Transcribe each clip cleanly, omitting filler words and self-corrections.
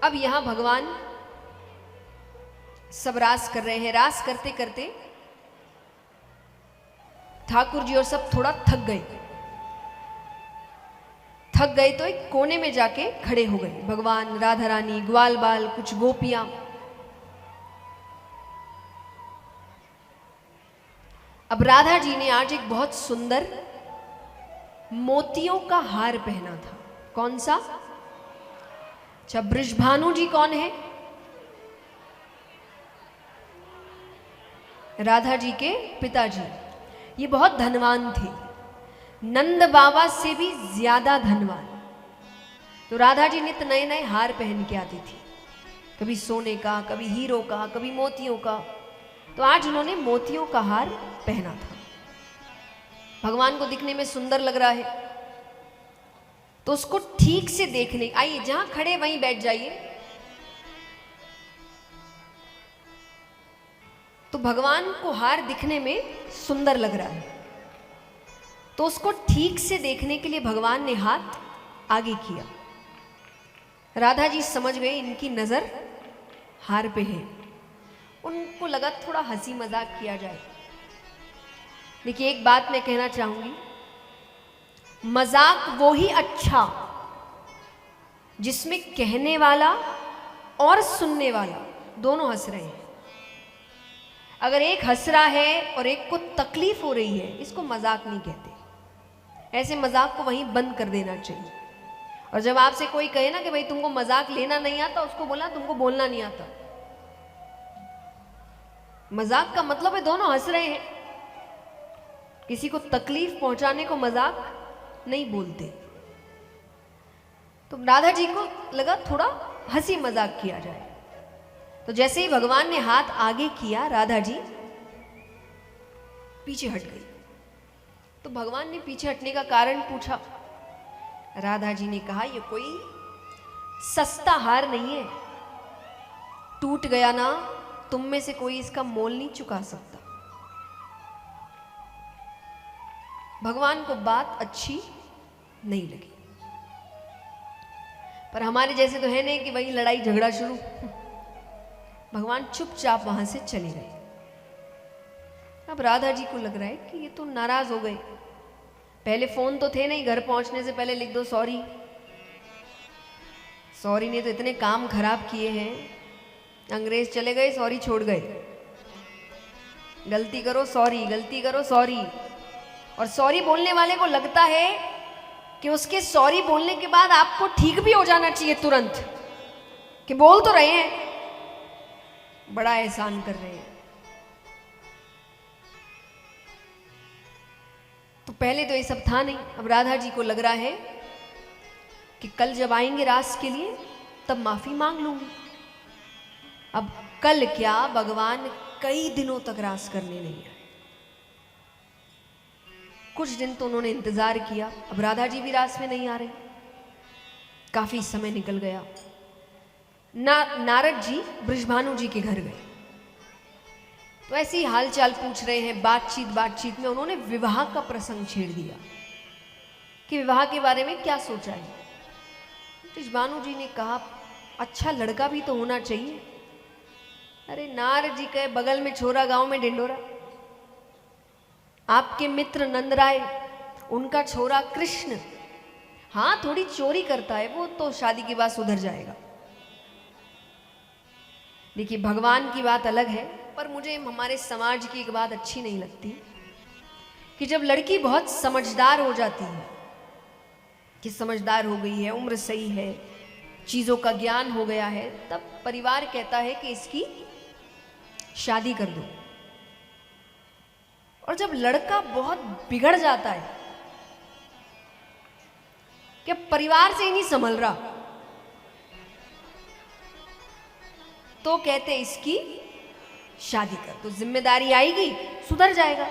अब यहां भगवान सब रास कर रहे हैं। रास करते करते ठाकुर जी और सब थोड़ा थक गए तो एक कोने में जाके खड़े हो गए। भगवान, राधा रानी, ग्वाल बाल, कुछ गोपियां। अब राधा जी ने आज एक बहुत सुंदर मोतियों का हार पहना था। कौन सा? अच्छा, बृषभानु जी कौन है? राधा जी के पिताजी। ये बहुत धनवान थे, नंद बाबा से भी ज्यादा धनवान। तो राधा जी नित नए नए हार पहन के आती थी, कभी सोने का, कभी हीरो का, कभी मोतियों का। तो आज उन्होंने मोतियों का हार पहना था। भगवान को दिखने में सुंदर लग रहा है, तो उसको ठीक से देखने, आइए जहां खड़े वहीं बैठ जाइए। तो भगवान को हार दिखने में सुंदर लग रहा है, तो उसको ठीक से देखने के लिए भगवान ने हाथ आगे किया। राधा जी समझ गए इनकी नजर हार पे है। उनको लगा थोड़ा हंसी मजाक किया जाए। देखिए, एक बात मैं कहना चाहूंगी, मजाक वो ही अच्छा जिसमें कहने वाला और सुनने वाला दोनों हंस रहे हैं। अगर एक हंस रहा है और एक को तकलीफ हो रही है, इसको मजाक नहीं कहते। ऐसे मजाक को वहीं बंद कर देना चाहिए। और जब आपसे कोई कहे ना कि भाई तुमको मजाक लेना नहीं आता, उसको बोलना तुमको बोलना नहीं आता। मजाक का मतलब है दोनों हंस रहे हैं। किसी को तकलीफ पहुंचाने को मजाक नहीं बोलते। तो राधा जी को लगा थोड़ा हंसी मजाक किया जाए। तो जैसे ही भगवान ने हाथ आगे किया, राधा जी पीछे हट गई। तो भगवान ने पीछे हटने का कारण पूछा। राधा जी ने कहा, ये कोई सस्ता हार नहीं है, टूट गया ना, तुम में से कोई इसका मोल नहीं चुका सकता। भगवान को बात अच्छी नहीं लगी, पर हमारे जैसे तो है नहीं कि वही लड़ाई झगड़ा शुरू। भगवान चुपचाप वहां से चले गए। अब राधा जी को लग रहा है कि ये तो नाराज हो गए। पहले फोन तो थे नहीं, घर पहुंचने से पहले लिख दो सॉरी। सॉरी ने तो इतने काम खराब किए हैं। अंग्रेज चले गए, सॉरी छोड़ गए। गलती करो सॉरी, गलती करो सॉरी। और सॉरी बोलने वाले को लगता है कि उसके सॉरी बोलने के बाद आपको ठीक भी हो जाना चाहिए तुरंत, कि बोल तो रहे हैं, बड़ा एहसान कर रहे हैं। तो पहले तो ये सब था नहीं। अब राधा जी को लग रहा है कि कल जब आएंगे रास के लिए तब माफी मांग लूंगी। अब कल क्या, भगवान कई दिनों तक रास करने नहीं आए। कुछ दिन तो उन्होंने इंतजार किया। अब राधा जी भी रास में नहीं आ रही। काफी समय निकल गया। नारद जी बृषभानु जी के घर गए, तो ऐसे ही हालचाल पूछ रहे हैं। बातचीत में उन्होंने विवाह का प्रसंग छेड़ दिया कि विवाह के बारे में क्या सोचा है। बृषभानु जी ने कहा, अच्छा लड़का भी तो होना चाहिए। अरे नारद जी कहे, बगल में छोरा गांव में ढिंडोरा। आपके मित्र नंदराय, उनका छोरा कृष्ण, हाँ थोड़ी चोरी करता है, वो तो शादी के बाद सुधर जाएगा। देखिए, भगवान की बात अलग है, पर मुझे हमारे समाज की एक बात अच्छी नहीं लगती कि जब लड़की बहुत समझदार हो जाती है, कि समझदार हो गई है, उम्र सही है, चीज़ों का ज्ञान हो गया है, तब परिवार कहता है कि इसकी शादी कर दो। और जब लड़का बहुत बिगड़ जाता है कि परिवार से ही नहीं संभल रहा, तो कहते इसकी शादी कर दो, जिम्मेदारी आएगी, सुधर जाएगा।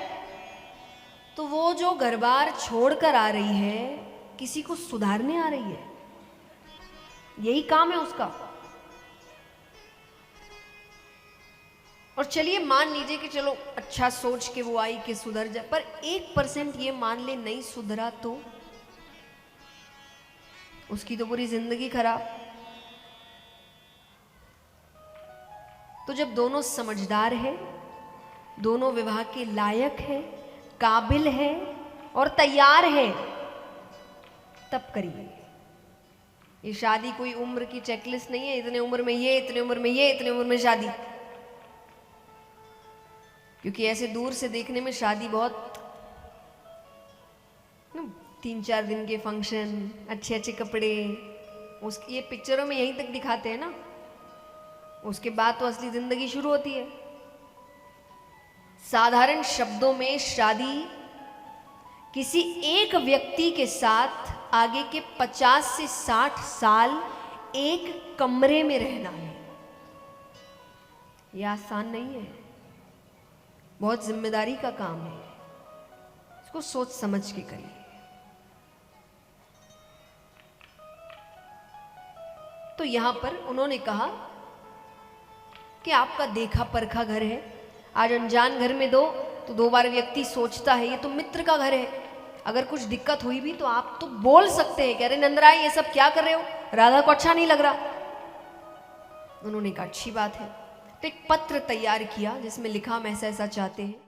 तो वो जो घर बार छोड़कर आ रही है, किसी को सुधारने आ रही है, यही काम है उसका। और चलिए मान लीजिए कि चलो अच्छा सोच के वो आई कि सुधर जाए, पर 1% ये मान ले नहीं सुधरा तो उसकी तो पूरी जिंदगी खराब। तो जब दोनों समझदार हैं, दोनों विवाह के लायक हैं, काबिल हैं और तैयार हैं, तब करिए। ये शादी कोई उम्र की चेकलिस्ट नहीं है, इतने उम्र में ये, इतने उम्र में ये, इतने उम्र में शादी। क्योंकि ऐसे दूर से देखने में शादी बहुत 3-4 दिन के फंक्शन, अच्छे अच्छे कपड़े, ये पिक्चरों में यहीं तक दिखाते हैं ना, उसके बाद तो असली जिंदगी शुरू होती है। साधारण शब्दों में शादी किसी एक व्यक्ति के साथ आगे के 50 से 60 साल एक कमरे में रहना है। यह आसान नहीं है, बहुत जिम्मेदारी का काम है। इसको सोच समझ के करिए। तो यहां पर उन्होंने कहा कि आपका देखा परखा घर है, आज अनजान घर में दो तो 2 बार व्यक्ति सोचता है, ये तो मित्र का घर है, अगर कुछ दिक्कत हुई भी तो आप तो बोल सकते हैं कि अरे नंदराय ये सब क्या कर रहे हो, राधा को अच्छा नहीं लग रहा। उन्होंने कहा अच्छी बात है। तो एक पत्र तैयार किया जिसमें लिखा हम ऐसा ऐसा चाहते हैं।